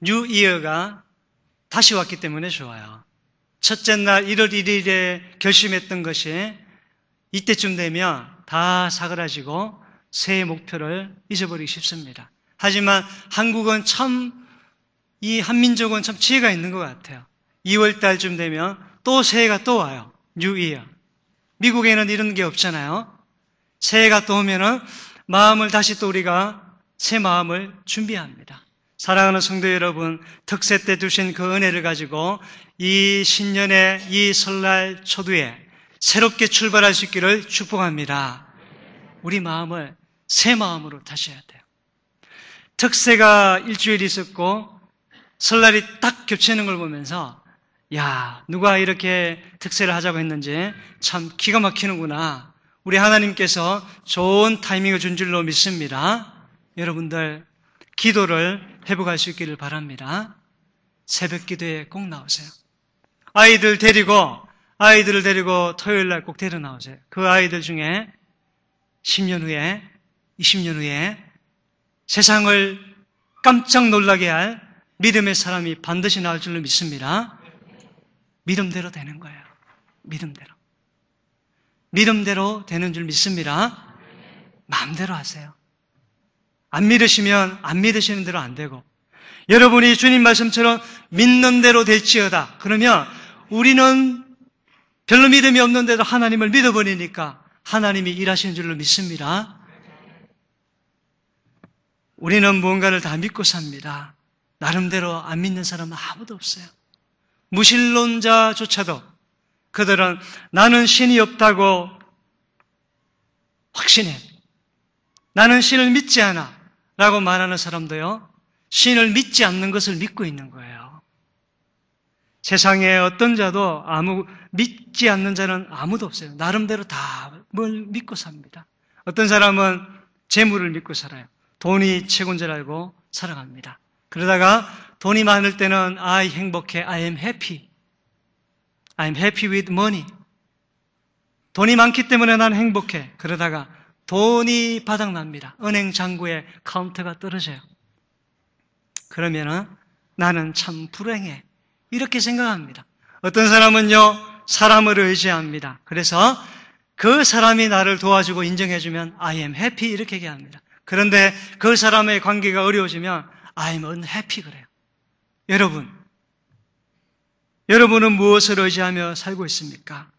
뉴 이어가 다시 왔기 때문에 좋아요. 첫째 날 1월 1일에 결심했던 것이 이때쯤 되면 다 사그라지고 새해 목표를 잊어버리기 쉽습니다. 하지만 한국은 이 한민족은 참 지혜가 있는 것 같아요. 2월 달쯤 되면 또 새해가 또 와요. 뉴 이어. 미국에는 이런 게 없잖아요. 새해가 또 오면은 마음을 다시 또 우리가 새 마음을 준비합니다. 사랑하는 성도 여러분, 특세 때 주신 그 은혜를 가지고 이 신년의 이 설날 초두에 새롭게 출발할 수 있기를 축복합니다. 우리 마음을 새 마음으로 다시 해야 돼요. 특세가 일주일 있었고 설날이 딱 겹치는 걸 보면서 야, 누가 이렇게 특세를 하자고 했는지 참 기가 막히는구나. 우리 하나님께서 좋은 타이밍을 준 줄로 믿습니다. 여러분들 기도를 회복할 수 있기를 바랍니다. 새벽 기도에 꼭 나오세요. 아이들을 데리고 토요일 날 꼭 데려 나오세요. 그 아이들 중에 10년 후에 20년 후에 세상을 깜짝 놀라게 할 믿음의 사람이 반드시 나올 줄로 믿습니다. 믿음대로 되는 거예요. 믿음대로 되는 줄 믿습니다. 마음대로 하세요. 안 믿으시면 안 믿으시는 대로 안 되고, 여러분이 주님 말씀처럼 믿는 대로 될지어다. 그러면 우리는 별로 믿음이 없는데도 하나님을 믿어버리니까 하나님이 일하시는 줄로 믿습니다. 우리는 무언가를 다 믿고 삽니다. 나름대로 안 믿는 사람은 아무도 없어요. 무신론자조차도 그들은 나는 신이 없다고 확신해. 나는 신을 믿지 않아 라고 말하는 사람도요, 신을 믿지 않는 것을 믿고 있는 거예요. 세상에 어떤 자도 믿지 않는 자는 아무도 없어요. 나름대로 다 뭘 믿고 삽니다. 어떤 사람은 재물을 믿고 살아요. 돈이 최고인 줄 알고 살아갑니다. 그러다가 돈이 많을 때는 I 행복해, I am happy. I'm happy with money. 돈이 많기 때문에 난 행복해. 그러다가 돈이 바닥납니다. 은행 잔고에 카운터가 떨어져요. 그러면은 나는 참 불행해. 이렇게 생각합니다. 어떤 사람은요, 사람을 의지합니다. 그래서 그 사람이 나를 도와주고 인정해주면 I am happy 이렇게 얘기합니다. 그런데 그 사람의 관계가 어려워지면 I am unhappy 그래요. 여러분은 무엇을 의지하며 살고 있습니까?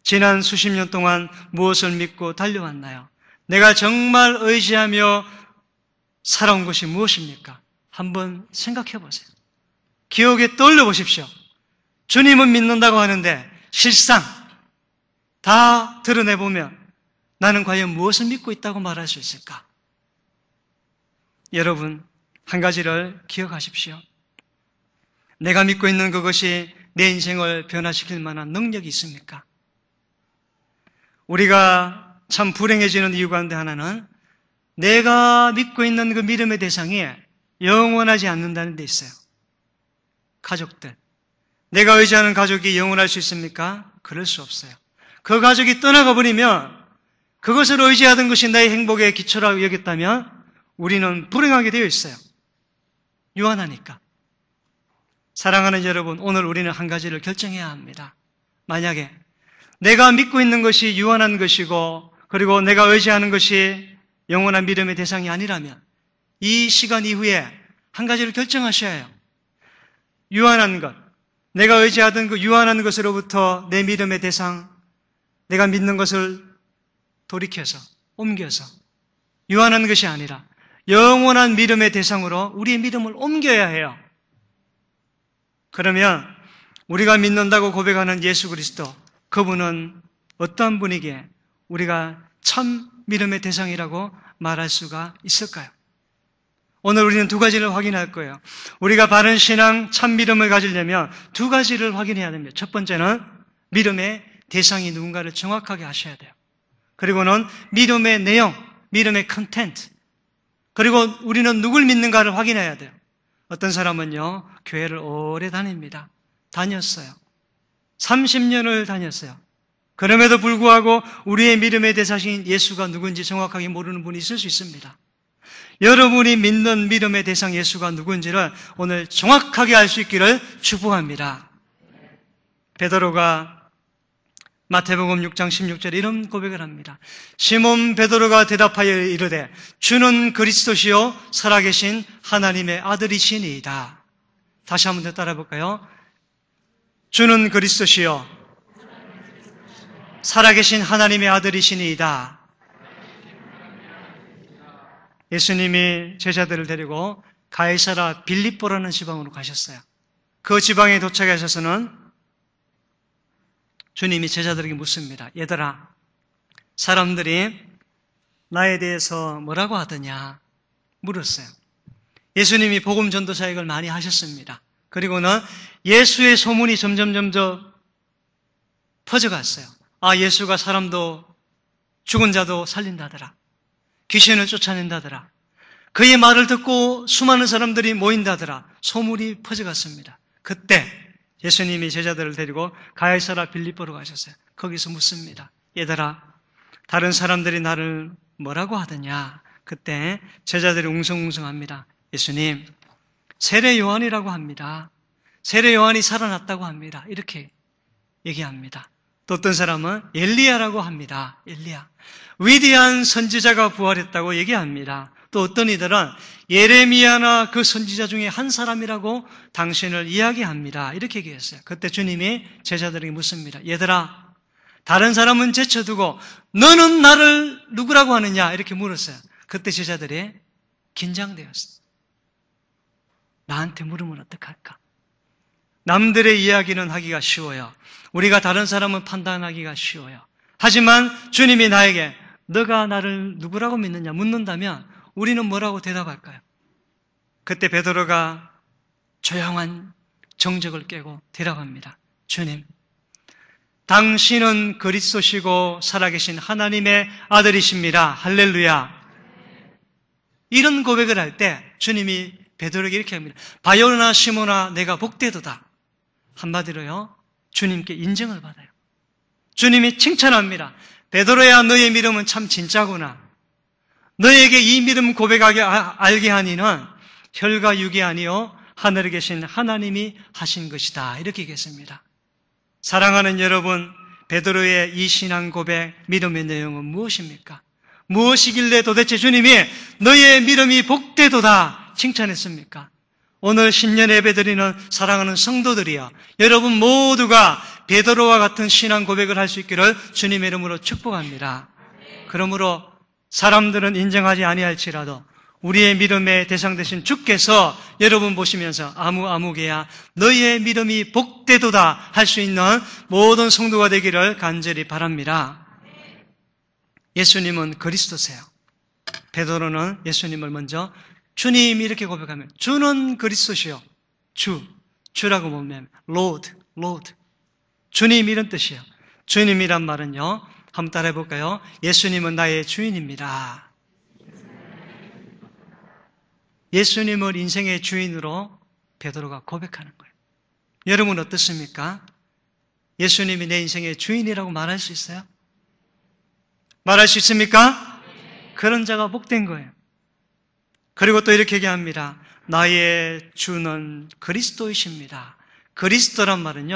지난 수십 년 동안 무엇을 믿고 달려왔나요? 내가 정말 의지하며 살아온 것이 무엇입니까? 한번 생각해 보세요. 기억에 떠올려 보십시오. 주님은 믿는다고 하는데 실상 다 드러내보면 나는 과연 무엇을 믿고 있다고 말할 수 있을까? 여러분, 한 가지를 기억하십시오. 내가 믿고 있는 그것이 내 인생을 변화시킬 만한 능력이 있습니까? 우리가 참 불행해지는 이유 가운데 하나는 내가 믿고 있는 그 믿음의 대상이 영원하지 않는다는 데 있어요. 가족들. 내가 의지하는 가족이 영원할 수 있습니까? 그럴 수 없어요. 그 가족이 떠나가 버리면 그것을 의지하던 것이 나의 행복의 기초라고 여겼다면 우리는 불행하게 되어 있어요. 유한하니까. 사랑하는 여러분, 오늘 우리는 한 가지를 결정해야 합니다. 만약에 내가 믿고 있는 것이 유한한 것이고 그리고 내가 의지하는 것이 영원한 믿음의 대상이 아니라면 이 시간 이후에 한 가지를 결정하셔야 해요. 유한한 것, 내가 의지하던 그 유한한 것으로부터 내 믿음의 대상, 내가 믿는 것을 돌이켜서 옮겨서 유한한 것이 아니라 영원한 믿음의 대상으로 우리의 믿음을 옮겨야 해요. 그러면 우리가 믿는다고 고백하는 예수 그리스도, 그분은 어떠한 분이기에 우리가 참 믿음의 대상이라고 말할 수가 있을까요? 오늘 우리는 두 가지를 확인할 거예요. 우리가 바른 신앙, 참 믿음을 가지려면 두 가지를 확인해야 됩니다. 첫 번째는 믿음의 대상이 누군가를 정확하게 아셔야 돼요. 그리고는 믿음의 내용, 믿음의 컨텐트, 그리고 우리는 누굴 믿는가를 확인해야 돼요. 어떤 사람은요, 교회를 오래 다닙니다. 다녔어요. 30년을 다녔어요. 그럼에도 불구하고 우리의 믿음의 대상인 예수가 누군지 정확하게 모르는 분이 있을 수 있습니다. 여러분이 믿는 믿음의 대상 예수가 누구인지를 오늘 정확하게 알 수 있기를 축복합니다. 베드로가 마태복음 6장 16절에 이런 고백을 합니다. 시몬 베드로가 대답하여 이르되 주는 그리스도시요 살아계신 하나님의 아들이시니이다. 다시 한번 더 따라 볼까요? 주는 그리스도시요 살아계신 하나님의 아들이시니이다. 예수님이 제자들을 데리고 가이사라 빌립보라는 지방으로 가셨어요. 그 지방에 도착하셔서는 주님이 제자들에게 묻습니다. 얘들아, 사람들이 나에 대해서 뭐라고 하더냐 물었어요. 예수님이 복음 전도 사역을 많이 하셨습니다. 그리고는 예수의 소문이 점점 퍼져갔어요. 아, 예수가 사람도 죽은 자도 살린다더라. 귀신을 쫓아낸다더라. 그의 말을 듣고 수많은 사람들이 모인다더라. 소문이 퍼져갔습니다. 그때 예수님이 제자들을 데리고 가이사라 빌립보로 가셨어요. 거기서 묻습니다. 얘들아, 다른 사람들이 나를 뭐라고 하더냐? 그때 제자들이 웅성웅성합니다. 예수님, 세례 요한이라고 합니다. 세례 요한이 살아났다고 합니다. 이렇게 얘기합니다. 또 어떤 사람은 엘리야라고 합니다. 엘리야. 위대한 선지자가 부활했다고 얘기합니다. 또 어떤 이들은 예레미야나 그 선지자 중에 한 사람이라고 당신을 이야기합니다. 이렇게 얘기했어요. 그때 주님이 제자들에게 묻습니다. 얘들아, 다른 사람은 제쳐두고 너는 나를 누구라고 하느냐? 이렇게 물었어요. 그때 제자들이 긴장되었어요. 나한테 물으면 어떡할까? 남들의 이야기는 하기가 쉬워요. 우리가 다른 사람은 판단하기가 쉬워요. 하지만 주님이 나에게 너가 나를 누구라고 믿느냐 묻는다면 우리는 뭐라고 대답할까요? 그때 베드로가 조용한 정적을 깨고 대답합니다. 주님, 당신은 그리스도시고 살아계신 하나님의 아들이십니다. 할렐루야. 이런 고백을 할 때 주님이 베드로에게 이렇게 합니다. 바요나 시몬아, 내가 복되도다. 한마디로요, 주님께 인정을 받아요. 주님이 칭찬합니다. 베드로야, 너의 믿음은 참 진짜구나. 너에게 이 믿음 고백하게 알게 하니는 혈과 육이 아니요 하늘에 계신 하나님이 하신 것이다. 이렇게 얘기했습니다. 사랑하는 여러분, 베드로의 이 신앙 고백, 믿음의 내용은 무엇입니까? 무엇이길래 도대체 주님이 너의 믿음이 복되도다 칭찬했습니까? 오늘 신년 예배드리는 사랑하는 성도들이여, 여러분 모두가 베드로와 같은 신앙 고백을 할 수 있기를 주님의 이름으로 축복합니다. 그러므로 사람들은 인정하지 아니할지라도 우리의 믿음의 대상 되신 주께서 여러분 보시면서 아무개야 너희의 믿음이 복되도다 할 수 있는 모든 성도가 되기를 간절히 바랍니다. 예수님은 그리스도세요. 베드로는 예수님을 먼저 주님이 이렇게 고백하면 주는 그리스도시요. 주라고 보면 Lord. 주님 이런 뜻이에요. 주님이란 말은요, 한번 따라해 볼까요? 예수님은 나의 주인입니다. 예수님을 인생의 주인으로 베드로가 고백하는 거예요. 여러분 어떻습니까? 예수님이 내 인생의 주인이라고 말할 수 있어요? 말할 수 있습니까? 그런 자가 복된 거예요. 그리고 또 이렇게 얘기합니다. 나의 주는 그리스도이십니다. 그리스도란 말은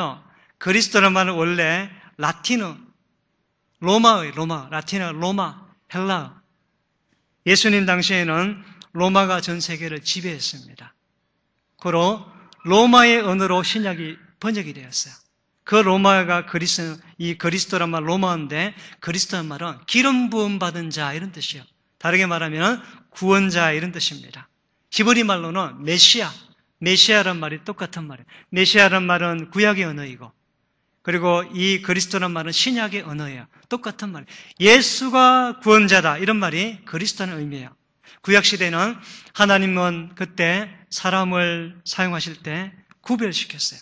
원래 라틴어, 라틴어, 로마, 헬라어. 예수님 당시에는 로마가 전 세계를 지배했습니다. 그로 로마의 언어로 신약이 번역이 되었어요. 그 로마가 이 그리스도란 말 로마어인데, 그리스도란 말은 기름 부음 받은 자 이런 뜻이에요. 다르게 말하면 구원자 이런 뜻입니다. 히브리 말로는 메시아란 말이 똑같은 말이에요. 메시아란 말은 구약의 언어이고, 그리고 이 그리스도란 말은 신약의 언어예요. 똑같은 말이에요. 예수가 구원자다 이런 말이 그리스도라는 의미예요. 구약시대는 하나님은 그때 사람을 사용하실 때 구별시켰어요.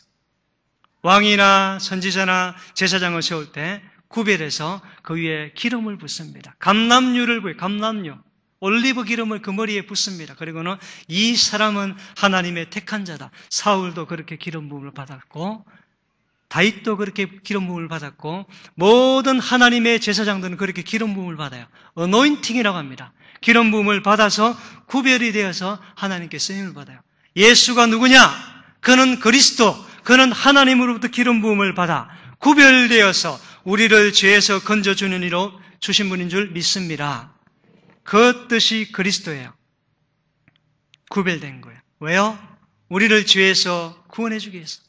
왕이나 선지자나 제사장을 세울 때 구별해서 그 위에 기름을 붓습니다. 감람유를 부어요. 감람유. 올리브 기름을 그 머리에 붓습니다. 그리고는 이 사람은 하나님의 택한 자다. 사울도 그렇게 기름 부음을 받았고, 다윗도 그렇게 기름 부음을 받았고, 모든 하나님의 제사장들은 그렇게 기름 부음을 받아요. 어노인팅이라고 합니다. 기름 부음을 받아서 구별이 되어서 하나님께 쓰임을 받아요. 예수가 누구냐? 그는 그리스도, 그는 하나님으로부터 기름 부음을 받아 구별되어서 우리를 죄에서 건져주는 이로 주신 분인 줄 믿습니다. 그 뜻이 그리스도예요. 구별된 거예요. 왜요? 우리를 죄에서 구원해 주기 위해서,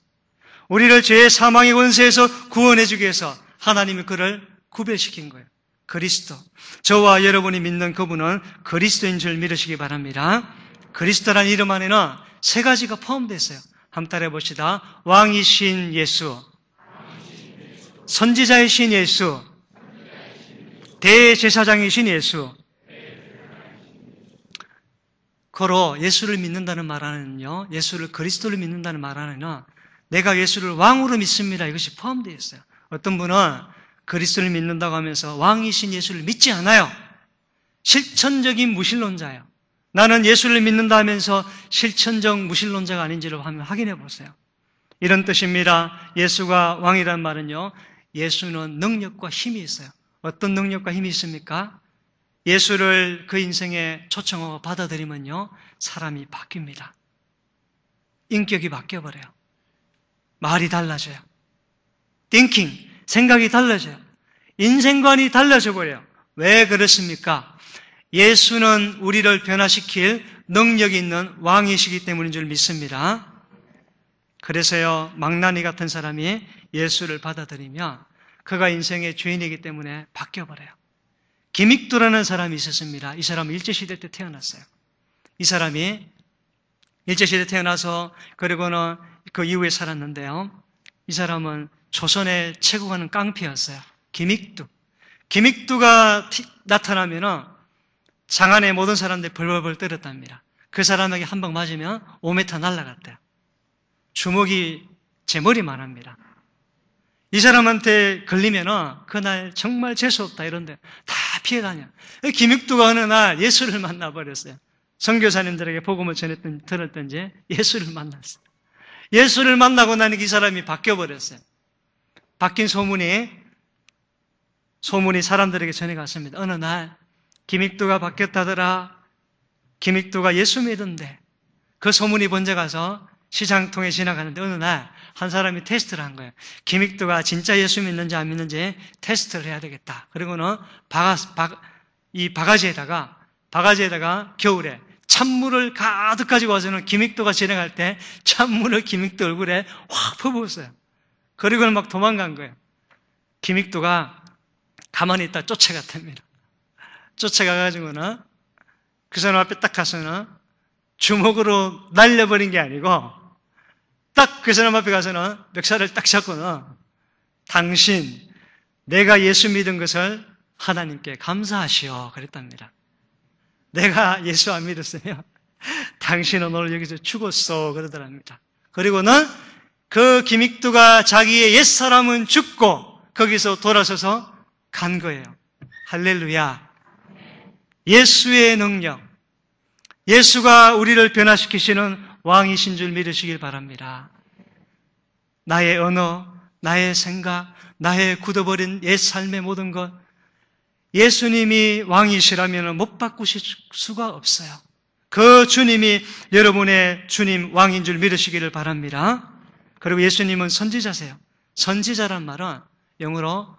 우리를 죄의 사망의 권세에서 구원해 주기 위해서 하나님이 그를 구별시킨 거예요. 그리스도. 저와 여러분이 믿는 그분은 그리스도인 줄 믿으시기 바랍니다. 그리스도라는 이름 안에는 세 가지가 포함되어 있어요. 한번 따라해 봅시다. 왕이신 예수, 선지자이신 예수, 대제사장이신 예수. 거로 예수를 믿는다는 말 안에는요, 예수를 그리스도를 믿는다는 말 안에는 내가 예수를 왕으로 믿습니다, 이것이 포함되어 있어요. 어떤 분은 그리스도를 믿는다고 하면서 왕이신 예수를 믿지 않아요. 실천적인 무신론자예요. 나는 예수를 믿는다 하면서 실천적 무신론자가 아닌지를 한번 확인해 보세요. 이런 뜻입니다. 예수가 왕이란 말은요, 예수는 능력과 힘이 있어요. 어떤 능력과 힘이 있습니까? 예수를 그 인생에 초청하고 받아들이면요, 사람이 바뀝니다. 인격이 바뀌어버려요. 말이 달라져요. thinking, 생각이 달라져요. 인생관이 달라져 버려요. 왜 그렇습니까? 예수는 우리를 변화시킬 능력이 있는 왕이시기 때문인 줄 믿습니다. 그래서요, 망나니 같은 사람이 예수를 받아들이면 그가 인생의 주인이기 때문에 바뀌어버려요. 김익두라는 사람이 있었습니다. 이 사람은 일제시대 때 태어났어요. 이 사람이 일제시대 태어나서 그리고는 그 이후에 살았는데요. 이 사람은 조선의 최고가는 깡패였어요. 김익두. 김익두가 나타나면은 장안의 모든 사람들이 벌벌벌 떨었답니다. 그 사람에게 한 방 맞으면 5m 날아갔대요. 주먹이 제 머리만 합니다. 이 사람한테 걸리면은 그날 정말 재수없다 이런데 다 피해 다녀. 김익두가 어느 날 예수를 만나버렸어요. 선교사님들에게 복음을 들었던지 예수를 만났어요. 예수를 만나고 나니 이 사람이 바뀌어버렸어요. 바뀐 소문이 사람들에게 전해갔습니다. 어느 날 김익두가 바뀌었다더라. 김익두가 예수 믿은데 그 소문이 번져가서 시장통에 지나가는데 어느 날 한 사람이 테스트를 한 거예요. 김익두가 진짜 예수 믿는지 안 믿는지 테스트를 해야 되겠다. 그리고는 이 바가지에다가 겨울에 찬물을 가득 가지고 와서는 김익두가 지나갈 때 찬물을 김익두 얼굴에 확 퍼부었어요. 그리고는 막 도망간 거예요. 김익두가 가만히 있다 쫓아갔답니다. 쫓아가가지고는 그 사람 앞에 딱 가서는 주먹으로 날려버린 게 아니고 딱 그 사람 앞에 가서는 멱살을 딱 잡고는 당신, 내가 예수 믿은 것을 하나님께 감사하시오 그랬답니다. 내가 예수 안 믿었으면 당신은 오늘 여기서 죽었어 그러더랍니다. 그리고는 그 김익두가 자기의 옛사람은 죽고 거기서 돌아서서 간 거예요. 할렐루야. 예수의 능력, 예수가 우리를 변화시키시는 왕이신 줄 믿으시길 바랍니다. 나의 언어, 나의 생각, 나의 굳어버린 옛 삶의 모든 것, 예수님이 왕이시라면 못 바꾸실 수가 없어요. 그 주님이 여러분의 주님 왕인 줄 믿으시기를 바랍니다. 그리고 예수님은 선지자세요. 선지자란 말은 영어로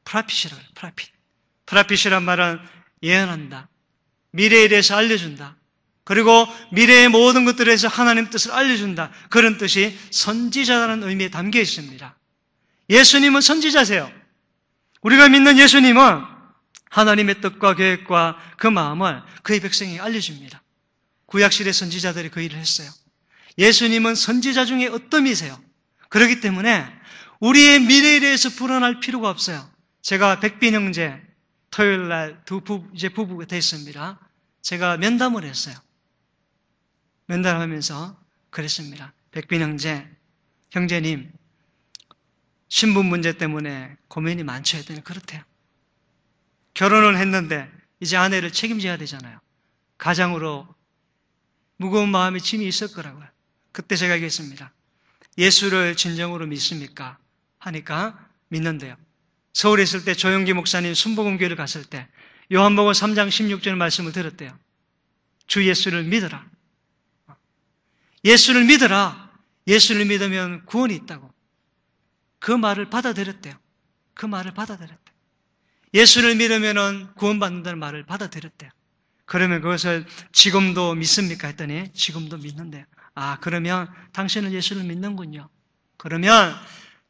프라핏이라고 해요. 프라핏. 프라핏이란 말은 예언한다. 미래에 대해서 알려준다. 그리고 미래의 모든 것들에 대해서 하나님 뜻을 알려준다. 그런 뜻이 선지자라는 의미에 담겨 있습니다. 예수님은 선지자세요. 우리가 믿는 예수님은 하나님의 뜻과 계획과 그 마음을 그의 백성에게 알려줍니다. 구약시대 선지자들이 그 일을 했어요. 예수님은 선지자 중에 어떠미세요. 그렇기 때문에 우리의 미래에 대해서 불안할 필요가 없어요. 제가 백빈 형제 토요일 날 이제 부부가 됐습니다. 제가 면담을 했어요. 면담하면서 그랬습니다. 백빈 형제님, 신분 문제 때문에 고민이 많죠 했더니 그렇대요. 결혼을 했는데 이제 아내를 책임져야 되잖아요. 가장으로 무거운 마음의 짐이 있을 거라고요. 그때 제가 얘기했습니다. 예수를 진정으로 믿습니까? 하니까 믿는데요. 서울에 있을 때 조영기 목사님 순복음교회를 갔을 때 요한복음 3장 16절 말씀을 들었대요. 주 예수를 믿어라. 예수를 믿어라. 예수를 믿으면 구원이 있다고. 그 말을 받아들였대요. 그 말을 받아들였대요. 예수를 믿으면 구원받는다는 말을 받아들였대요. 그러면 그것을 지금도 믿습니까? 했더니 지금도 믿는데요. 아, 그러면 당신은 예수를 믿는군요. 그러면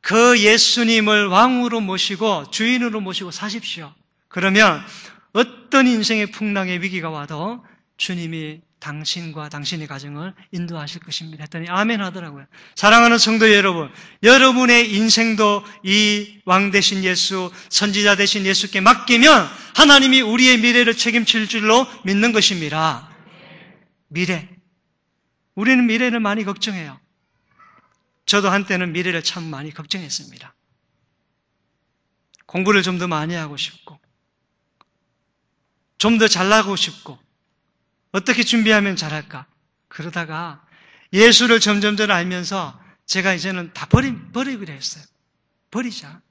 그 예수님을 왕으로 모시고 주인으로 모시고 사십시오. 그러면 어떤 인생의 풍랑의 위기가 와도 주님이 당신과 당신의 가정을 인도하실 것입니다. 했더니 아멘 하더라고요. 사랑하는 성도 여러분, 여러분의 인생도 이 왕 되신 예수, 선지자 되신 예수께 맡기면 하나님이 우리의 미래를 책임질 줄로 믿는 것입니다. 미래. 우리는 미래를 많이 걱정해요. 저도 한때는 미래를 참 많이 걱정했습니다. 공부를 좀 더 많이 하고 싶고, 좀 더 잘나고 싶고, 어떻게 준비하면 잘할까? 그러다가 예수를 점점 알면서 제가 이제는 다 버리기로 했어요. 버리자.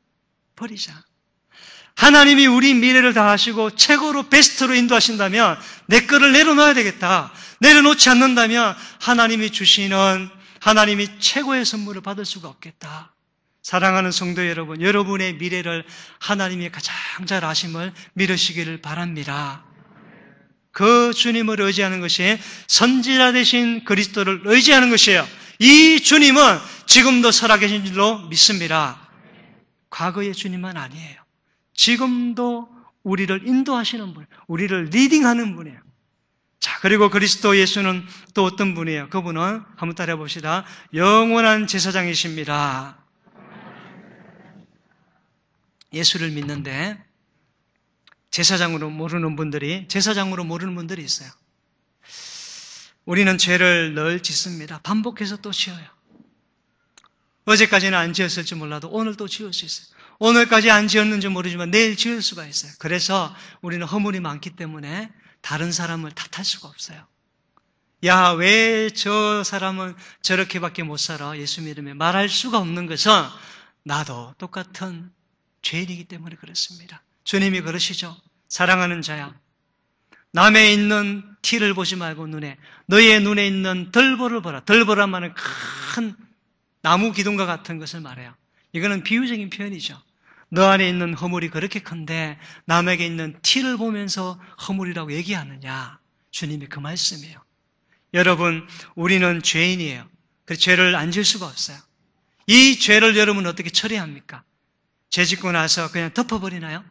하나님이 우리 미래를 다 하시고 최고로 베스트로 인도하신다면 내 거를 내려놓아야 되겠다. 내려놓지 않는다면 하나님이 주시는 하나님이 최고의 선물을 받을 수가 없겠다. 사랑하는 성도 여러분, 여러분의 미래를 하나님이 가장 잘 아심을 믿으시기를 바랍니다. 그 주님을 의지하는 것이 선지자 되신 그리스도를 의지하는 것이에요. 이 주님은 지금도 살아계신 줄로 믿습니다. 과거의 주님만 아니에요. 지금도 우리를 인도하시는 분, 우리를 리딩하는 분이에요. 자, 그리고 그리스도 예수는 또 어떤 분이에요? 그분은 한번 따라해 봅시다. 영원한 제사장이십니다. 예수를 믿는데 제사장으로 모르는 분들이 있어요. 우리는 죄를 늘 짓습니다. 반복해서 또 지어요. 어제까지는 안 지었을지 몰라도 오늘 또 지을 수 있어요. 오늘까지 안 지었는지 모르지만 내일 지을 수가 있어요. 그래서 우리는 허물이 많기 때문에 다른 사람을 탓할 수가 없어요. 야, 왜 저 사람은 저렇게밖에 못 살아? 예수 믿으면 말할 수가 없는 것은 나도 똑같은 죄인이기 때문에 그렇습니다. 주님이 그러시죠. 사랑하는 자야, 남에 있는 티를 보지 말고 너의 눈에 있는 덜보를 보라. 덜보란 말은 큰 나무 기둥과 같은 것을 말해요. 이거는 비유적인 표현이죠. 너 안에 있는 허물이 그렇게 큰데 남에게 있는 티를 보면서 허물이라고 얘기하느냐. 주님이 그 말씀이에요. 여러분, 우리는 죄인이에요. 그 죄를 안 지을 수가 없어요. 이 죄를 여러분 어떻게 처리합니까? 죄 짓고 나서 그냥 덮어버리나요?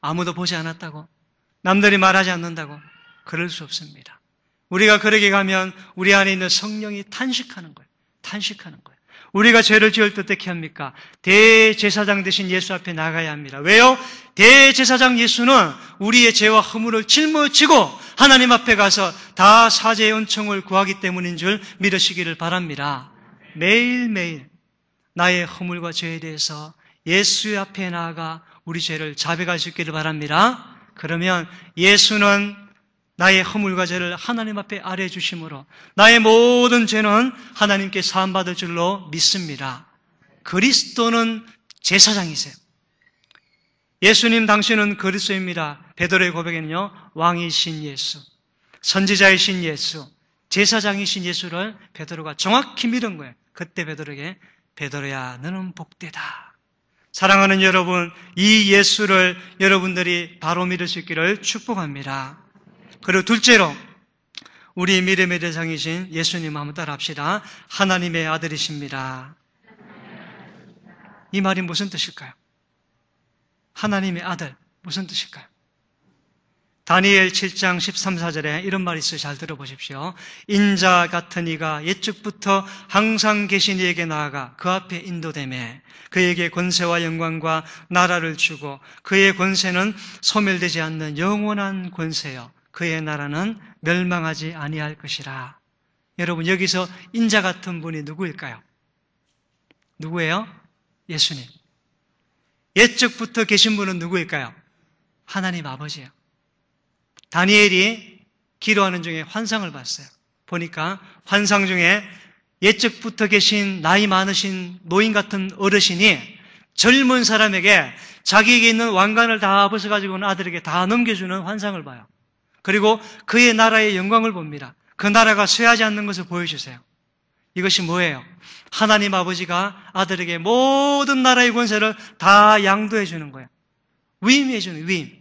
아무도 보지 않았다고? 남들이 말하지 않는다고? 그럴 수 없습니다. 우리가 그러게 가면 우리 안에 있는 성령이 탄식하는 거예요. 우리가 죄를 지을 때 어떻게 합니까? 대제사장 되신 예수 앞에 나가야 합니다. 왜요? 대제사장 예수는 우리의 죄와 허물을 짊어지고 하나님 앞에 가서 다 사죄의 은총을 구하기 때문인 줄 믿으시기를 바랍니다. 매일매일 나의 허물과 죄에 대해서 예수 앞에 나아가 우리 죄를 자백할 수 있기를 바랍니다. 그러면 예수는 나의 허물과 죄를 하나님 앞에 아뢰 주심으로 나의 모든 죄는 하나님께 사함받을 줄로 믿습니다. 그리스도는 제사장이세요. 예수님 당신은 그리스도입니다. 베드로의 고백에는요, 왕이신 예수, 선지자이신 예수, 제사장이신 예수를 베드로가 정확히 믿은 거예요. 그때 베드로에게 베드로야, 너는 복되다. 사랑하는 여러분, 이 예수를 여러분들이 바로 믿을 수 있기를 축복합니다. 그리고 둘째로 우리 믿음의 대상이신 예수님 한번 따라합시다. 하나님의 아들이십니다. 이 말이 무슨 뜻일까요? 하나님의 아들, 무슨 뜻일까요? 다니엘 7장 13, 14절에 이런 말이 있어요. 잘 들어보십시오. 인자 같은 이가 옛적부터 항상 계신 이에게 나아가 그 앞에 인도되매 그에게 권세와 영광과 나라를 주고 그의 권세는 소멸되지 않는 영원한 권세요. 그의 나라는 멸망하지 아니할 것이라. 여러분, 여기서 인자 같은 분이 누구일까요? 누구예요? 예수님. 옛적부터 계신 분은 누구일까요? 하나님 아버지예요. 다니엘이 기도하는 중에 환상을 봤어요. 보니까 환상 중에 옛적부터 계신 나이 많으신 노인 같은 어르신이 젊은 사람에게 자기에게 있는 왕관을 다 벗어가지고는 아들에게 다 넘겨주는 환상을 봐요. 그리고 그의 나라의 영광을 봅니다. 그 나라가 쇠하지 않는 것을 보여주세요. 이것이 뭐예요? 하나님 아버지가 아들에게 모든 나라의 권세를 다 양도해 주는 거예요. 위임해 주는 위임.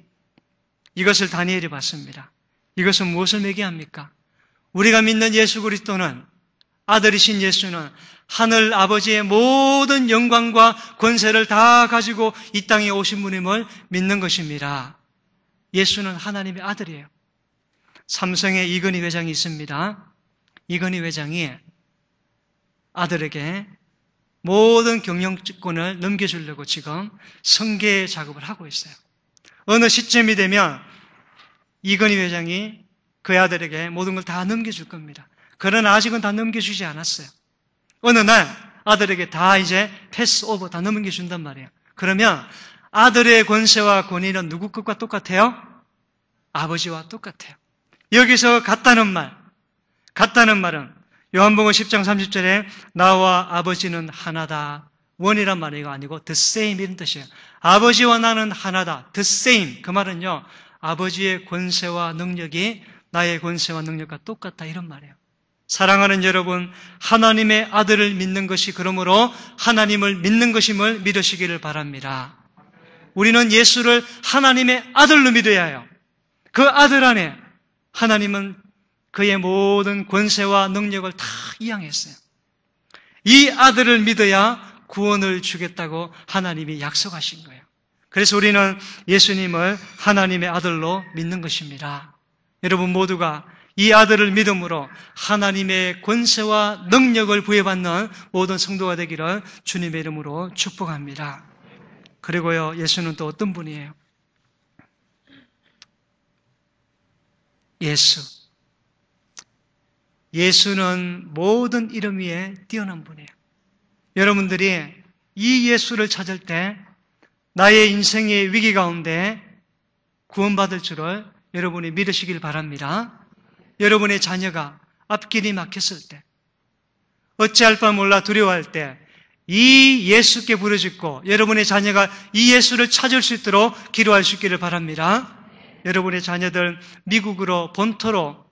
이것을 다니엘이 봤습니다. 이것은 무엇을 매개합니까? 우리가 믿는 예수 그리스도는, 아들이신 예수는 하늘 아버지의 모든 영광과 권세를 다 가지고 이 땅에 오신 분임을 믿는 것입니다. 예수는 하나님의 아들이에요. 삼성에 이건희 회장이 있습니다. 이건희 회장이 아들에게 모든 경영권을 넘겨주려고 지금 성계 작업을 하고 있어요. 어느 시점이 되면 이건희 회장이 그 아들에게 모든 걸 다 넘겨줄 겁니다. 그러나 아직은 다 넘겨주지 않았어요. 어느 날 아들에게 다 이제 패스 오버 다 넘겨준단 말이에요. 그러면 아들의 권세와 권위는 누구 것과 똑같아요? 아버지와 똑같아요. 여기서 같다는 말은 요한복음 10장 30절에 나와 아버지는 하나다. 원이란 말이 아니고 the same 이런 뜻이에요. 아버지와 나는 하나다. the same. 그 말은요, 아버지의 권세와 능력이 나의 권세와 능력과 똑같다 이런 말이에요. 사랑하는 여러분, 하나님의 아들을 믿는 것이 그러므로 하나님을 믿는 것임을 믿으시기를 바랍니다. 우리는 예수를 하나님의 아들로 믿어야 해요. 그 아들 안에 하나님은 그의 모든 권세와 능력을 다 이양했어요. 이 아들을 믿어야 구원을 주겠다고 하나님이 약속하신 거예요. 그래서 우리는 예수님을 하나님의 아들로 믿는 것입니다. 여러분 모두가 이 아들을 믿음으로 하나님의 권세와 능력을 부여받는 모든 성도가 되기를 주님의 이름으로 축복합니다. 그리고요, 예수는 또 어떤 분이에요? 예수는 모든 이름 위에 뛰어난 분이에요. 여러분들이 이 예수를 찾을 때 나의 인생의 위기 가운데 구원받을 줄을 여러분이 믿으시길 바랍니다. 여러분의 자녀가 앞길이 막혔을 때, 어찌할 바 몰라 두려워할 때 이 예수께 부르짖고 여러분의 자녀가 이 예수를 찾을 수 있도록 기도할 수 있기를 바랍니다. 여러분의 자녀들 미국으로 본토로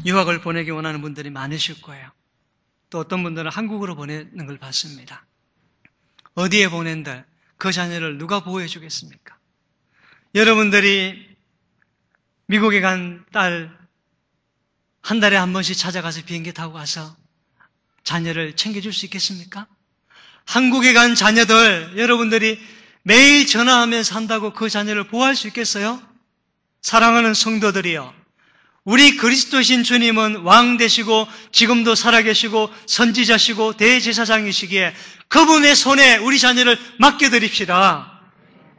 유학을 보내기 원하는 분들이 많으실 거예요. 또 어떤 분들은 한국으로 보내는 걸 봤습니다. 어디에 보낸들 그 자녀를 누가 보호해 주겠습니까? 여러분들이 미국에 간 딸 한 달에 한 번씩 찾아가서 비행기 타고 가서 자녀를 챙겨줄 수 있겠습니까? 한국에 간 자녀들 여러분들이 매일 전화하면서 산다고 그 자녀를 보호할 수 있겠어요? 사랑하는 성도들이여, 우리 그리스도신 주님은 왕 되시고 지금도 살아계시고 선지자시고 대제사장이시기에 그분의 손에 우리 자녀를 맡겨드립시다.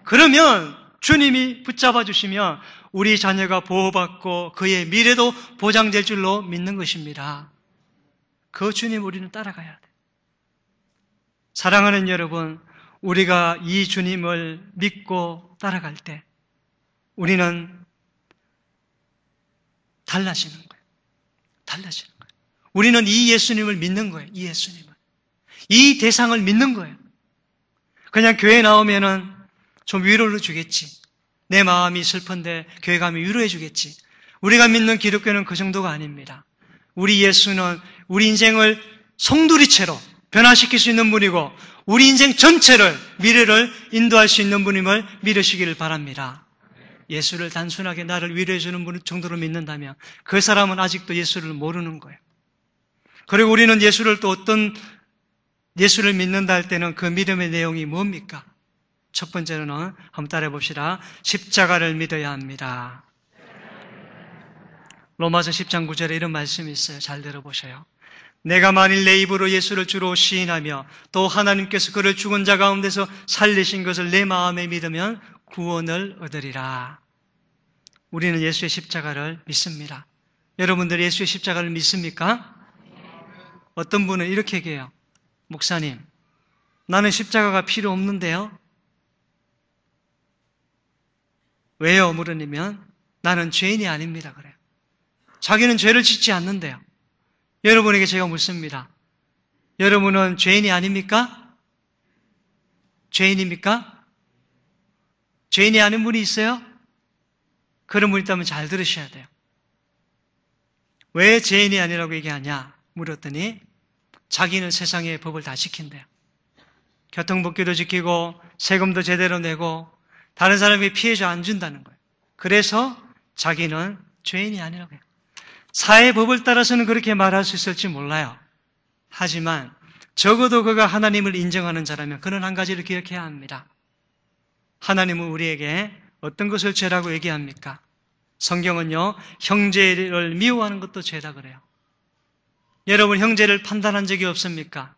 그러면 주님이 붙잡아 주시면 우리 자녀가 보호받고 그의 미래도 보장될 줄로 믿는 것입니다. 그 주님 우리는 따라가야 돼요. 사랑하는 여러분, 우리가 이 주님을 믿고 따라갈 때 우리는 달라지는 거예요. 달라지는 거예요. 우리는 이 예수님을 믿는 거예요. 이 예수님을. 이 대상을 믿는 거예요. 그냥 교회 나오면은 좀 위로를 주겠지. 내 마음이 슬픈데 교회 가면 위로해 주겠지. 우리가 믿는 기독교는 그 정도가 아닙니다. 우리 예수는 우리 인생을 송두리째로 변화시킬 수 있는 분이고 우리 인생 전체를, 미래를 인도할 수 있는 분임을 믿으시기를 바랍니다. 예수를 단순하게 나를 위로해 주는 분 정도로 믿는다면 그 사람은 아직도 예수를 모르는 거예요. 그리고 우리는 예수를 또 어떤 예수를 믿는다 할 때는 그 믿음의 내용이 뭡니까? 첫 번째로는 한번 따라해 봅시다. 십자가를 믿어야 합니다. 로마서 10장 9절에 이런 말씀이 있어요. 잘 들어보셔요. 내가 만일 내 입으로 예수를 주로 시인하며 또 하나님께서 그를 죽은 자 가운데서 살리신 것을 내 마음에 믿으면 구원을 얻으리라. 우리는 예수의 십자가를 믿습니다. 여러분들이 예수의 십자가를 믿습니까? 어떤 분은 이렇게 얘기해요. 목사님, 나는 십자가가 필요 없는데요. 왜요? 물으면 나는 죄인이 아닙니다. 그래요. 자기는 죄를 짓지 않는데요. 여러분에게 제가 묻습니다. 여러분은 죄인이 아닙니까? 죄인입니까? 죄인이 아닌 분이 있어요? 그런 분이 있다면 잘 들으셔야 돼요. 왜 죄인이 아니라고 얘기하냐 물었더니 자기는 세상의 법을 다 지킨대요. 교통법규도 지키고 세금도 제대로 내고 다른 사람에게 피해 안 준다는 거예요. 그래서 자기는 죄인이 아니라고 해요. 사회 법을 따라서는 그렇게 말할 수 있을지 몰라요. 하지만 적어도 그가 하나님을 인정하는 자라면 그는 한 가지를 기억해야 합니다. 하나님은 우리에게 어떤 것을 죄라고 얘기합니까? 성경은요, 형제를 미워하는 것도 죄다 그래요. 여러분, 형제를 판단한 적이 없습니까?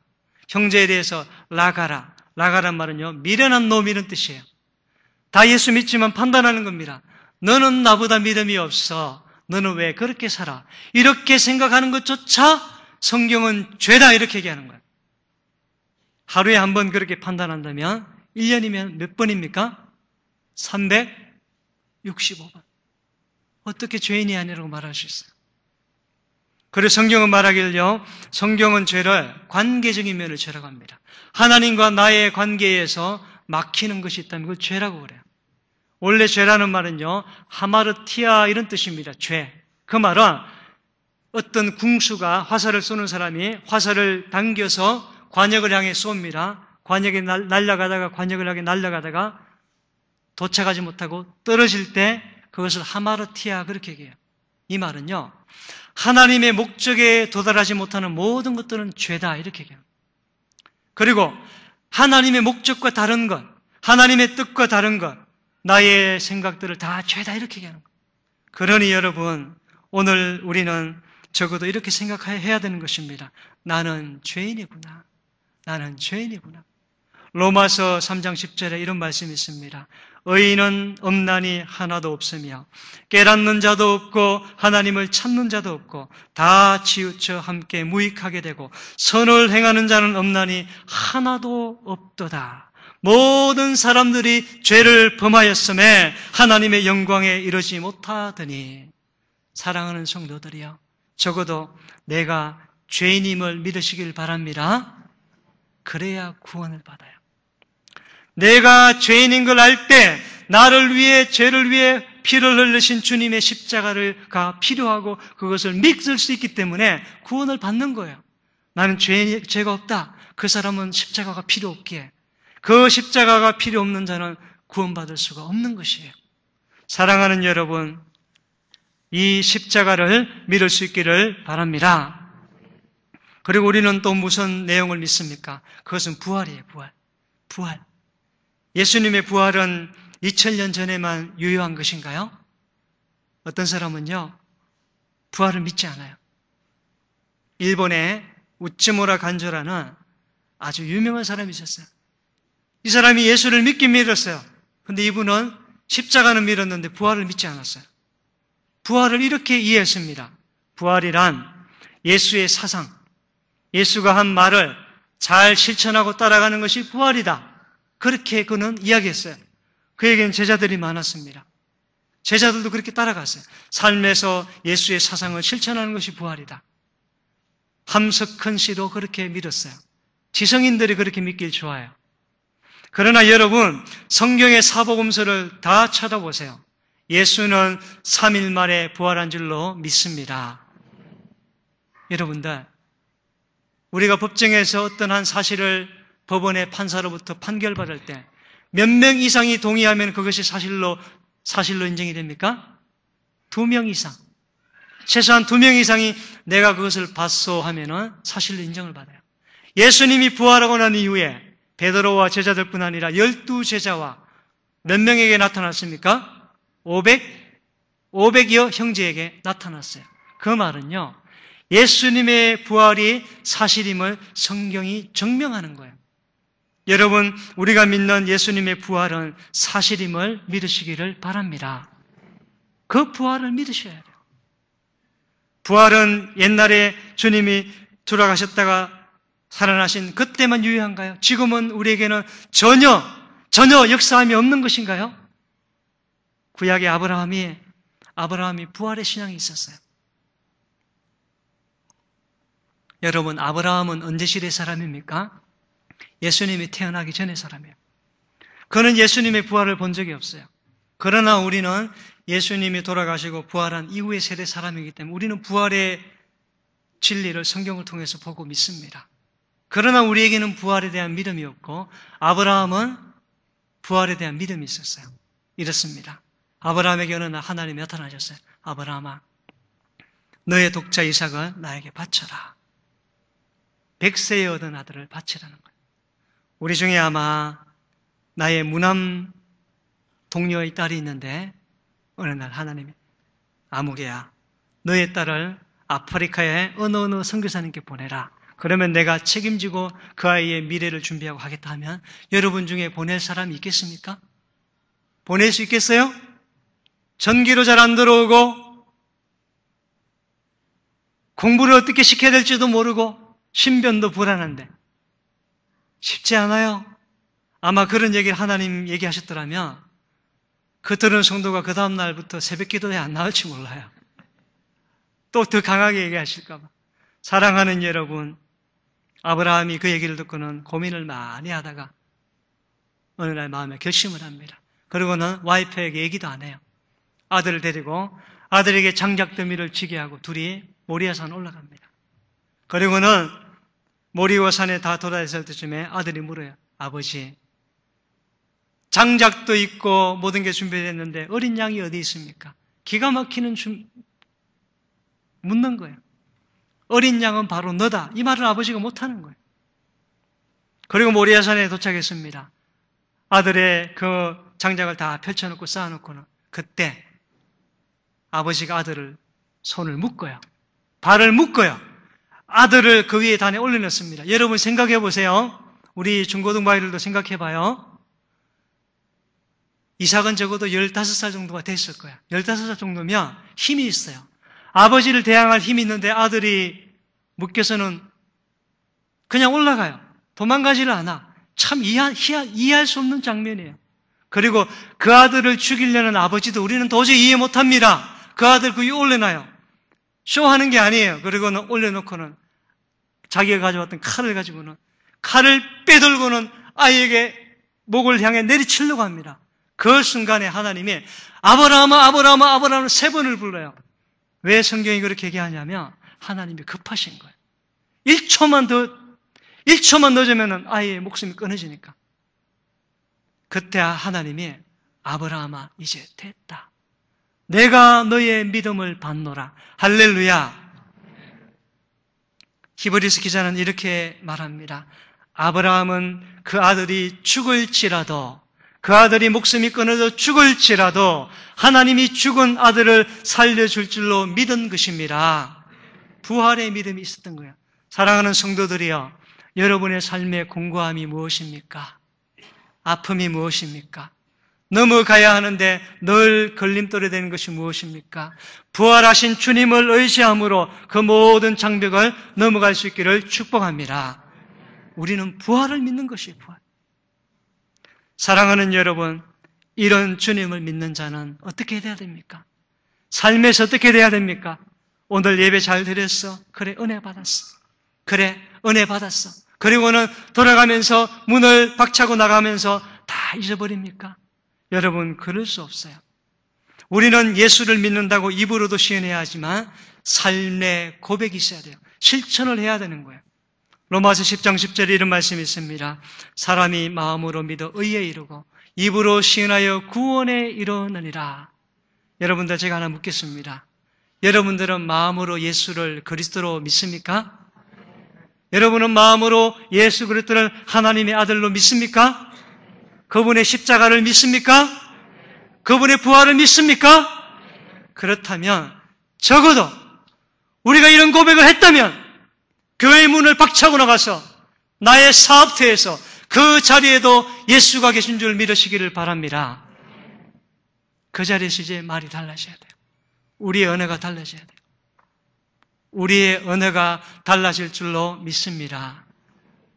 형제에 대해서 라가란 말은요, 미련한 놈이란 뜻이에요. 다 예수 믿지만 판단하는 겁니다. 너는 나보다 믿음이 없어. 너는 왜 그렇게 살아? 이렇게 생각하는 것조차 성경은 죄다 이렇게 얘기하는 거예요. 하루에 한 번 그렇게 판단한다면 1년이면 몇 번입니까? 365번. 어떻게 죄인이 아니라고 말할 수 있어요? 그래서 성경은 말하기를요, 성경은 죄를 관계적인 면을 죄라고 합니다. 하나님과 나의 관계에서 막히는 것이 있다면 그걸 죄라고 그래요. 원래 죄라는 말은요, 하마르티아 이런 뜻입니다. 죄. 그 말은 어떤 궁수가 화살을 쏘는 사람이 화살을 당겨서 관역을 향해 쏩니다. 관역을 향해 날아가다가 도착하지 못하고 떨어질 때 그것을 하마르티아 그렇게 얘기해요. 이 말은요, 하나님의 목적에 도달하지 못하는 모든 것들은 죄다 이렇게 얘기해요. 그리고 하나님의 목적과 다른 것, 하나님의 뜻과 다른 것, 나의 생각들을 다 죄다 이렇게 얘기하는 거예요. 그러니 여러분, 오늘 우리는 적어도 이렇게 생각해야 되는 것입니다. 나는 죄인이구나. 나는 죄인이구나. 로마서 3장 10절에 이런 말씀이 있습니다. 의인은 없나니 하나도 없으며 깨닫는 자도 없고 하나님을 찾는 자도 없고 다 치우쳐 함께 무익하게 되고 선을 행하는 자는 없나니 하나도 없도다. 모든 사람들이 죄를 범하였음에 하나님의 영광에 이르지 못하더니 사랑하는 성도들이여, 적어도 내가 죄인임을 믿으시길 바랍니다. 그래야 구원을 받아요. 내가 죄인인 걸 알 때 나를 위해 죄를 위해 피를 흘리신 주님의 십자가가 필요하고 그것을 믿을 수 있기 때문에 구원을 받는 거예요. 나는 죄가 없다. 그 사람은 십자가가 필요 없기에, 그 십자가가 필요 없는 자는 구원받을 수가 없는 것이에요. 사랑하는 여러분, 이 십자가를 믿을 수 있기를 바랍니다. 그리고 우리는 또 무슨 내용을 믿습니까? 그것은 부활이에요. 부활. 예수님의 부활은 2000년 전에만 유효한 것인가요? 어떤 사람은요, 부활을 믿지 않아요. 일본에 우츠무라 간조라는 아주 유명한 사람이 있었어요. 이 사람이 예수를 믿긴 믿었어요. 근데 이분은 십자가는 믿었는데 부활을 믿지 않았어요. 부활을 이렇게 이해했습니다. 부활이란 예수의 사상, 예수가 한 말을 잘 실천하고 따라가는 것이 부활이다. 그렇게 그는 이야기했어요. 그에게는 제자들이 많았습니다. 제자들도 그렇게 따라갔어요. 삶에서 예수의 사상을 실천하는 것이 부활이다. 함석헌 씨도 그렇게 믿었어요. 지성인들이 그렇게 믿길 좋아해요. 그러나 여러분, 성경의 사복음서를 다 찾아보세요. 예수는 3일 만에 부활한 줄로 믿습니다. 여러분들, 우리가 법정에서 어떤 한 사실을 법원의 판사로부터 판결받을 때 몇 명 이상이 동의하면 그것이 사실로 인정이 됩니까? 2명 이상. 최소한 2명 이상이 내가 그것을 봤소 하면은 사실로 인정을 받아요. 예수님이 부활하고 난 이후에 베드로와 제자들뿐 아니라 12제자와 몇 명에게 나타났습니까? 500여 형제에게 나타났어요. 그 말은요, 예수님의 부활이 사실임을 성경이 증명하는 거예요. 여러분, 우리가 믿는 예수님의 부활은 사실임을 믿으시기를 바랍니다. 그 부활을 믿으셔야 돼요. 부활은 옛날에 주님이 돌아가셨다가 살아나신 그때만 유효한가요? 지금은 우리에게는 전혀 역사함이 없는 것인가요? 구약의 아브라함이 부활의 신앙이 있었어요. 여러분, 아브라함은 언제 시대 사람입니까? 예수님이 태어나기 전의 사람이에요. 그는 예수님의 부활을 본 적이 없어요. 그러나 우리는 예수님이 돌아가시고 부활한 이후의 세대 사람이기 때문에 우리는 부활의 진리를 성경을 통해서 보고 믿습니다. 그러나 우리에게는 부활에 대한 믿음이 없고 아브라함은 부활에 대한 믿음이 있었어요. 이렇습니다. 아브라함에게 어느 날 하나님이 나타나셨어요. 아브라함아, 너의 독자 이삭을 나에게 바쳐라. 100세에 얻은 아들을 바치라는 거예요. 우리 중에 아마 나의 무남 동료의 딸이 있는데 어느 날 하나님이 아무개야, 너의 딸을 아프리카의 어느 선교사님께 보내라. 그러면 내가 책임지고 그 아이의 미래를 준비하고 하겠다 하면 여러분 중에 보낼 사람이 있겠습니까? 보낼 수 있겠어요? 전기로 잘 안 들어오고 공부를 어떻게 시켜야 될지도 모르고 신변도 불안한데 쉽지 않아요. 아마 그런 얘기를 하나님 얘기하셨더라면 그 들은 성도가 그 다음 날부터 새벽 기도에 안 나올지 몰라요. 또 더 강하게 얘기하실까 봐. 사랑하는 여러분, 아브라함이 그 얘기를 듣고는 고민을 많이 하다가 어느 날 마음에 결심을 합니다. 그리고는 와이프에게 얘기도 안 해요. 아들을 데리고 아들에게 장작더미를 쥐게 하고 둘이 모리아산 올라갑니다. 그리고는 모리아산에 다 도달했을 때쯤에 아들이 물어요. 아버지, 장작도 있고 모든 게 준비됐는데 어린 양이 어디 있습니까? 기가 막히는 묻는 거예요. 어린 양은 바로 너다. 이 말을 아버지가 못하는 거예요. 그리고 모리아산에 도착했습니다. 아들의 그 장작을 다 펼쳐놓고 쌓아놓고는 그때 아버지가 아들을 손을 묶어요. 발을 묶어요. 아들을 그 위에 단에 올려놓습니다. 여러분 생각해 보세요. 우리 중고등부 아이들도 생각해 봐요. 이삭은 적어도 15살 정도가 됐을 거야. 15살 정도면 힘이 있어요. 아버지를 대항할 힘이 있는데 아들이 묶여서는 그냥 올라가요. 도망가지를 않아. 참 이해할 수 없는 장면이에요. 그리고 그 아들을 죽이려는 아버지도 우리는 도저히 이해 못합니다. 그 아들 그 위에 올려놔요. 쇼하는 게 아니에요. 그리고는 올려놓고는 자기가 가져왔던 칼을 가지고는 칼을 빼들고는 아이에게 목을 향해 내리치려고 합니다. 그 순간에 하나님이 아브라함아 아브라함아 아브라함을 3번을 불러요. 왜 성경이 그렇게 얘기하냐면 하나님이 급하신 거예요. 1초만 늦으면 아이의 목숨이 끊어지니까. 그때 하나님이 아브라함아 이제 됐다. 내가 너의 믿음을 받노라. 할렐루야. 히브리서 기자는 이렇게 말합니다. 아브라함은 그 아들이 죽을지라도 그 아들이 목숨이 끊어져 죽을지라도 하나님이 죽은 아들을 살려줄 줄로 믿은 것입니다. 부활의 믿음이 있었던 거예요. 사랑하는 성도들이여, 여러분의 삶의 공고함이 무엇입니까? 아픔이 무엇입니까? 넘어가야 하는데 늘 걸림돌이 되는 것이 무엇입니까? 부활하신 주님을 의지함으로 그 모든 장벽을 넘어갈 수 있기를 축복합니다. 우리는 부활을 믿는 것이 부활. 사랑하는 여러분, 이런 주님을 믿는 자는 어떻게 돼야 됩니까? 삶에서 어떻게 돼야 됩니까? 오늘 예배 잘 드렸어? 그래, 은혜 받았어. 그래, 은혜 받았어. 그리고는 돌아가면서 문을 박차고 나가면서 다 잊어버립니까? 여러분, 그럴 수 없어요. 우리는 예수를 믿는다고 입으로도 시인해야 하지만 삶의 고백이 있어야 돼요. 실천을 해야 되는 거예요. 로마서 10장 10절에 이런 말씀이 있습니다. 사람이 마음으로 믿어 의에 이르고 입으로 시인하여 구원에 이르느니라. 여러분들 제가 하나 묻겠습니다. 여러분들은 마음으로 예수를 그리스도로 믿습니까? 여러분은 마음으로 예수 그리스도를 하나님의 아들로 믿습니까? 그분의 십자가를 믿습니까? 그분의 부활을 믿습니까? 그렇다면 적어도 우리가 이런 고백을 했다면 교회의 문을 박차고 나가서 나의 사업터에서 그 자리에도 예수가 계신 줄 믿으시기를 바랍니다. 그 자리에서 이제 말이 달라져야 돼요. 우리의 언어가 달라져야 돼요. 우리의 언어가 달라질 줄로 믿습니다.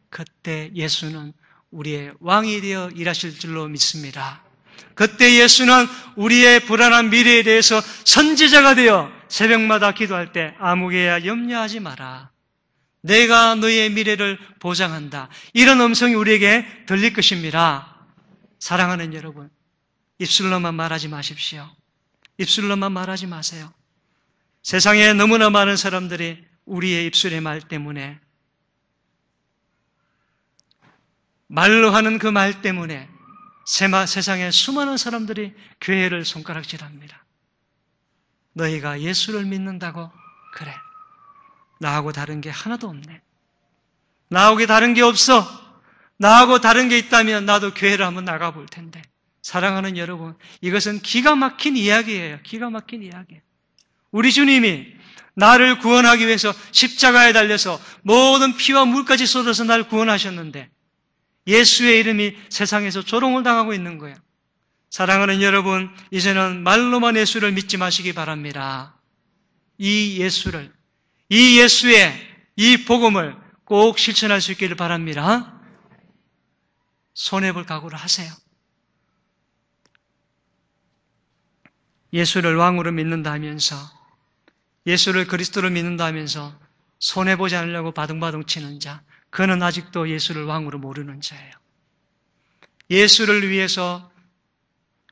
그때 예수는 우리의 왕이 되어 일하실 줄로 믿습니다. 그때 예수는 우리의 불안한 미래에 대해서 선지자가 되어 새벽마다 기도할 때 아무개야 염려하지 마라. 내가 너희의 미래를 보장한다. 이런 음성이 우리에게 들릴 것입니다. 사랑하는 여러분, 입술로만 말하지 마십시오. 입술로만 말하지 마세요. 세상에 너무나 많은 사람들이 우리의 입술의 말 때문에, 말로 하는 그 말 때문에 세상에 수많은 사람들이 교회를 손가락질합니다. 너희가 예수를 믿는다고? 그래. 나하고 다른 게 하나도 없네. 나하고 다른 게 없어. 나하고 다른 게 있다면 나도 교회를 한번 나가볼 텐데. 사랑하는 여러분, 이것은 기가 막힌 이야기예요. 기가 막힌 이야기예요. 우리 주님이 나를 구원하기 위해서 십자가에 달려서 모든 피와 물까지 쏟아서 나를 구원하셨는데 예수의 이름이 세상에서 조롱을 당하고 있는 거예요. 사랑하는 여러분, 이제는 말로만 예수를 믿지 마시기 바랍니다. 이 예수의 이 복음을 꼭 실천할 수 있기를 바랍니다. 손해볼 각오를 하세요. 예수를 왕으로 믿는다 하면서, 예수를 그리스도로 믿는다 하면서 손해보지 않으려고 바둥바둥 치는 자, 그는 아직도 예수를 왕으로 모르는 자예요. 예수를 위해서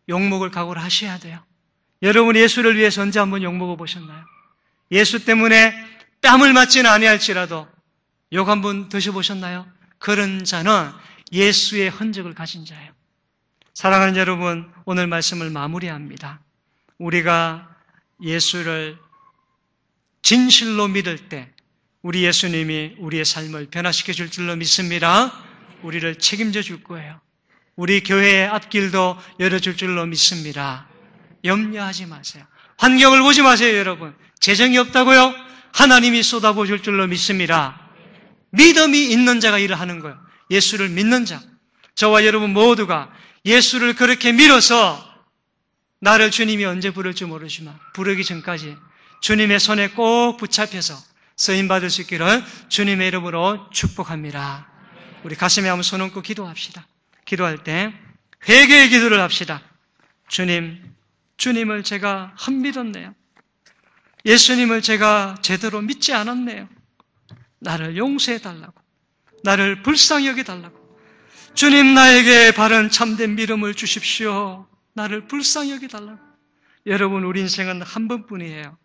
욕먹을 각오를 하셔야 돼요. 여러분, 예수를 위해서 언제 한번 욕먹어 보셨나요? 예수 때문에 뺨을 맞지는 아니할지라도 욕 한번 드셔보셨나요? 그런 자는 예수의 흔적을 가진 자예요. 사랑하는 여러분, 오늘 말씀을 마무리합니다. 우리가 예수를 진실로 믿을 때 우리 예수님이 우리의 삶을 변화시켜 줄 줄로 믿습니다. 우리를 책임져 줄 거예요. 우리 교회의 앞길도 열어줄 줄로 믿습니다. 염려하지 마세요. 환경을 보지 마세요, 여러분. 재정이 없다고요? 하나님이 쏟아부어 줄 줄로 믿습니다. 믿음이 있는 자가 일을 하는 거예요. 예수를 믿는 자. 저와 여러분 모두가 예수를 그렇게 밀어서 나를 주님이 언제 부를지 모르지만 부르기 전까지 주님의 손에 꼭 붙잡혀서 쓰임받을 수 있기를 주님의 이름으로 축복합니다. 우리 가슴에 한번 손 얹고 기도합시다. 기도할 때 회개의 기도를 합시다. 주님을 제가 한 믿었네요. 예수님을 제가 제대로 믿지 않았네요. 나를 용서해달라고, 나를 불쌍히 여겨달라고. 주님, 나에게 바른 참된 믿음을 주십시오. 나를 불쌍히 여겨달라고. 여러분, 우리 인생은 한 번뿐이에요.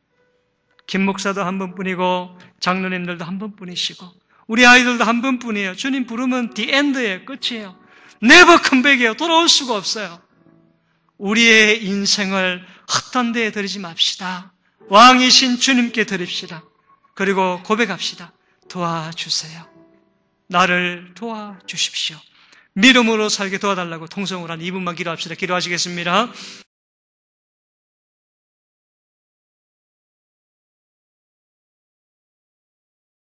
김 목사도 한 번뿐이고 장로님들도 한 번뿐이시고 우리 아이들도 한 번뿐이에요. 주님 부르면 the end예요. 끝이에요. never come back이에요. 돌아올 수가 없어요. 우리의 인생을 헛된 데에 드리지 맙시다. 왕이신 주님께 드립시다. 그리고 고백합시다. 도와주세요. 나를 도와주십시오. 믿음으로 살게 도와달라고 통성으로 한 2분만 기도합시다. 기도하시겠습니다.